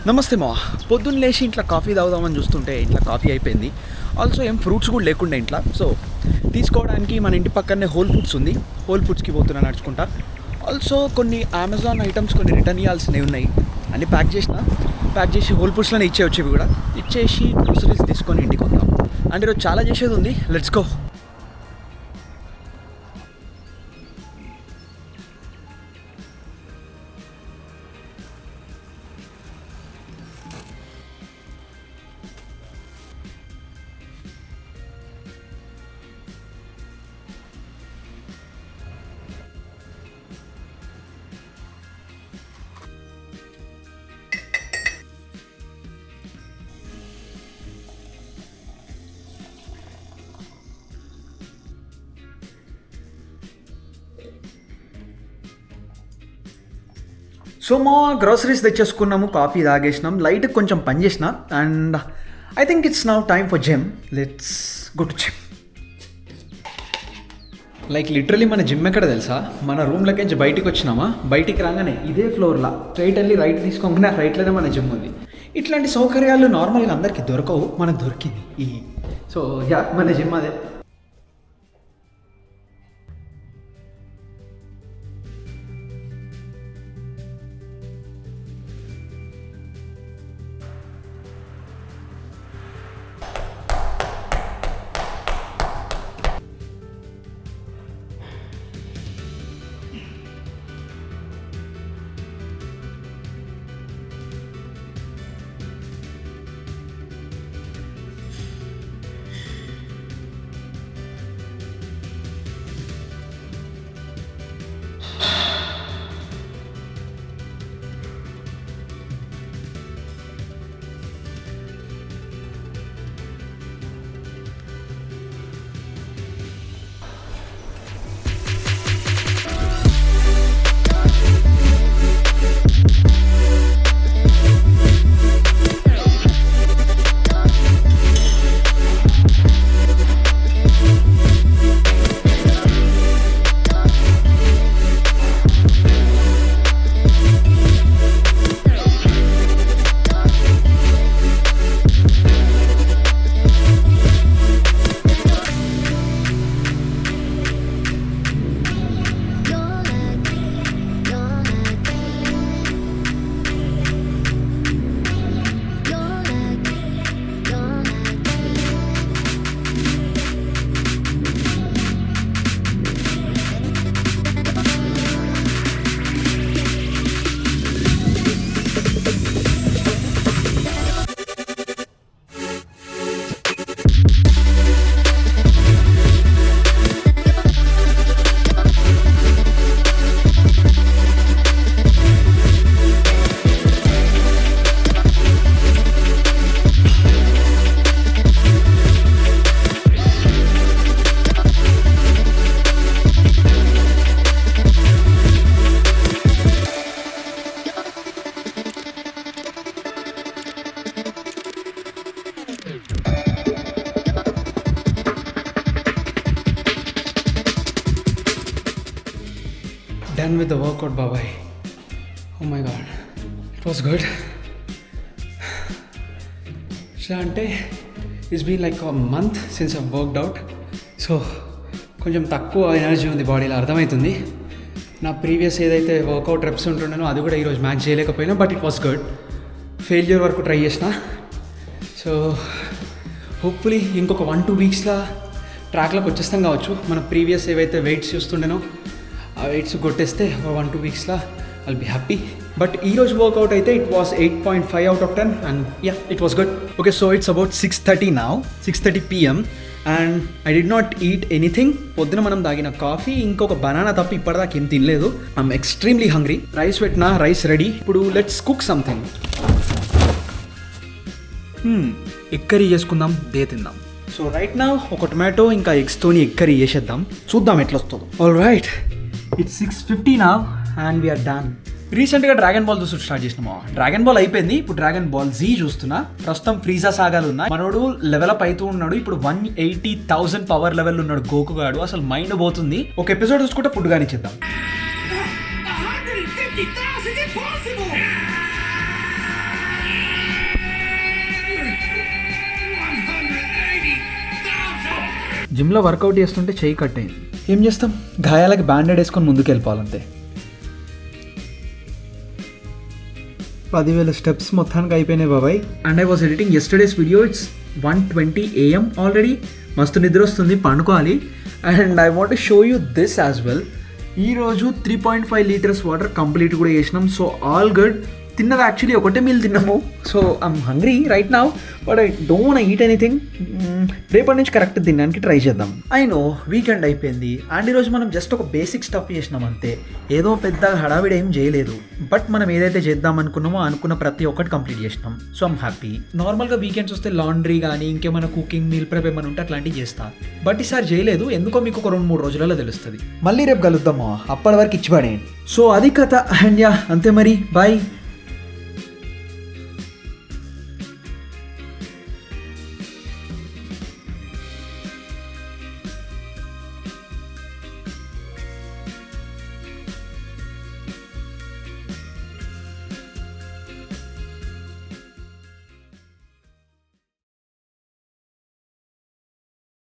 నమస్తే మా పొద్దున్న లేచి ఇంట్లో కాఫీ తాగుదామని చూస్తుంటే ఇంట్లో కాఫీ అయిపోయింది. ఆల్సో ఏం ఫ్రూట్స్ కూడా లేకుండా ఇంట్లో. సో తీసుకోవడానికి మన ఇంటి పక్కనే హోల్ ఫుడ్స్ ఉంది. హోల్ ఫుడ్స్కి పోతున్నా నడుచుకుంటా. ఆల్సో కొన్ని అమెజాన్ ఐటమ్స్ కొన్ని రిటర్న్ ఇవ్వాల్సినవి ఉన్నాయి. అన్నీ ప్యాక్ చేసి హోల్ ఫుడ్స్లోనే ఇచ్చేవి కూడా ఇచ్చేసి గ్రోసరీస్ తీసుకొని ఇంటికి వద్దాం. అంటే ఈరోజు చాలా చేసేది ఉంది. Let's go. సో మా గ్రోసరీస్ తెచ్చేసుకున్నాము, కాఫీ తాగేసినాం, లైట్ కొంచెం పని చేసిన. And I think it's now time for gym. Let's go to gym. Like literally మన జిమ్ ఎక్కడ తెలుసా? మన రూమ్లోకి నుంచి బయటికి వచ్చినామా, బయటికి రాగానే ఇదే ఫ్లోర్లో స్ట్రైట్ వెళ్ళి రైట్ తీసుకోగానే ఆ రైట్లోనే మన జిమ్ ఉంది. ఇట్లాంటి సౌకర్యాలు నార్మల్గా అందరికీ దొరకవు, మనకు దొరికింది. సో యా, మన జిమ్ అదే. Done with the workout, bye-bye. Oh my god, it was good. అంటే it's been like a month since I've worked out. So కొంచెం తక్కువ ఎనర్జీ ఉంది బాడీలో, అర్థమవుతుంది. నా ప్రీవియస్ ఏదైతే వర్కౌట్ రెప్స్ ఉంటుండేనో అది కూడా ఈరోజు మ్యాచ్ చేయలేకపోయినా, but it was good. Failure వరకు ట్రై చేసిన. సో హోప్ఫుల్లీ ఇంకొక 1-2 వీక్స్లో ట్రాక్లోకి వచ్చేస్తాం కావచ్చు. మన ప్రీవియస్ ఏవైతే వెయిట్స్ చూస్తుండేనో ఆ వెయిట్స్ కొట్టేస్తే 1-2 వీక్స్లో ఐల్ బీ హ్యాపీ. బట్ ఈరోజు వర్కౌట్ అయితే it was 8.5 out of 10 and yeah, it was good. Okay, so it's about 6:30 now, 6:30 PM and I did not eat anything. పొద్దున మనం తాగిన కాఫీ, ఇంకొక బనానా తప్ప ఇప్పటిదాకా ఏం తినలేదు. I'm extremely hungry. రైస్ పెట్టినా, రైస్ రెడీ. ఇప్పుడు let's cook something. Egg curry చేసుకుందాం, దే తిందాం. సో రైట్ నా ఒక టొమాటో ఇంకా ఎగ్స్తోని ఎగ్ కర్రీ చేసేద్దాం, చూద్దాం ఎట్లా వస్తుందో. All right, it's 6:50 now and we are done. రీసెంట్గా డ్రాగన్ బాల్ చూసి స్టార్ట్ చేసినాము. డ్రాగన్ బాల్ అయిపోయింది, ఇప్పుడు డ్రాగన్ బాల్ జీ చూస్తున్నా. ప్రస్తుతం ఫ్రీజా సాగాలు ఉన్నాయి. మనోడు లెవెల్ అప్ అవుతూ ఉన్నాడు. ఇప్పుడు 180,000 పవర్ లెవెల్ ఉన్నాడు గోకు గాడు. అసలు మైండ్ పోతుంది. ఒక ఎపిసోడ్ చూసుకుంటే ఫుడ్ కానీ ఇచ్చేద్దాం. జిమ్లో వర్కౌట్ చేస్తుంటే చెయ్యి కట్ అయింది. ఏం చేస్తాం, గాయాలకి బ్యాండెడ్ వేసుకొని ముందుకు వెళ్ళిపోవాలంతే. 10,000 స్టెప్స్ మొత్తానికి అయిపోయినాయి బాబాయ్. And I was editing yesterday's video. It's 1:20 AM already. మస్తు నిద్ర వస్తుంది, పండుకోవాలి. And I want show you this as well. ఈరోజు 3.5 లీటర్స్ వాటర్ కంప్లీట్ కూడా చేసినాం. So all good. తిన్నది యాక్చువల్లీ ఒకటే మీల్ తిన్నాము. So I'm hungry right now, but I don't want eat anything. రేపటి నుంచి కరెక్ట్ తినడానికి ట్రై చేద్దాం. ఐ నో వీకెండ్ అయిపోయింది అండ్ ఈరోజు మనం జస్ట్ ఒక బేసిక్ స్టఫ్ చేసినాం అంతే. ఏదో పెద్ద హడావిడి ఏం చేయలేదు, బట్ మనం ఏదైతే చేద్దాం అనుకున్నామో అనుకున్న ప్రతి ఒక్కటి కంప్లీట్ చేసినాం. So I'm happy. నార్మల్గా వీకెండ్స్ వస్తే లాండ్రీ కానీ ఇంకేమైనా కుకింగ్, మీల్ ప్రెప్ ఏమైనా ఉంటే అట్లాంటివి చేస్తా, బట్ ఈసారి చేయలేదు. ఎందుకో మీకు ఒక 2-3 రోజులలో తెలుస్తుంది. మళ్ళీ రేపు కలుద్దామా, అప్పటి వరకు ఇచ్చిపడేయండి. సో అది కథ. అండ్ యా అంతే మరి, బాయ్.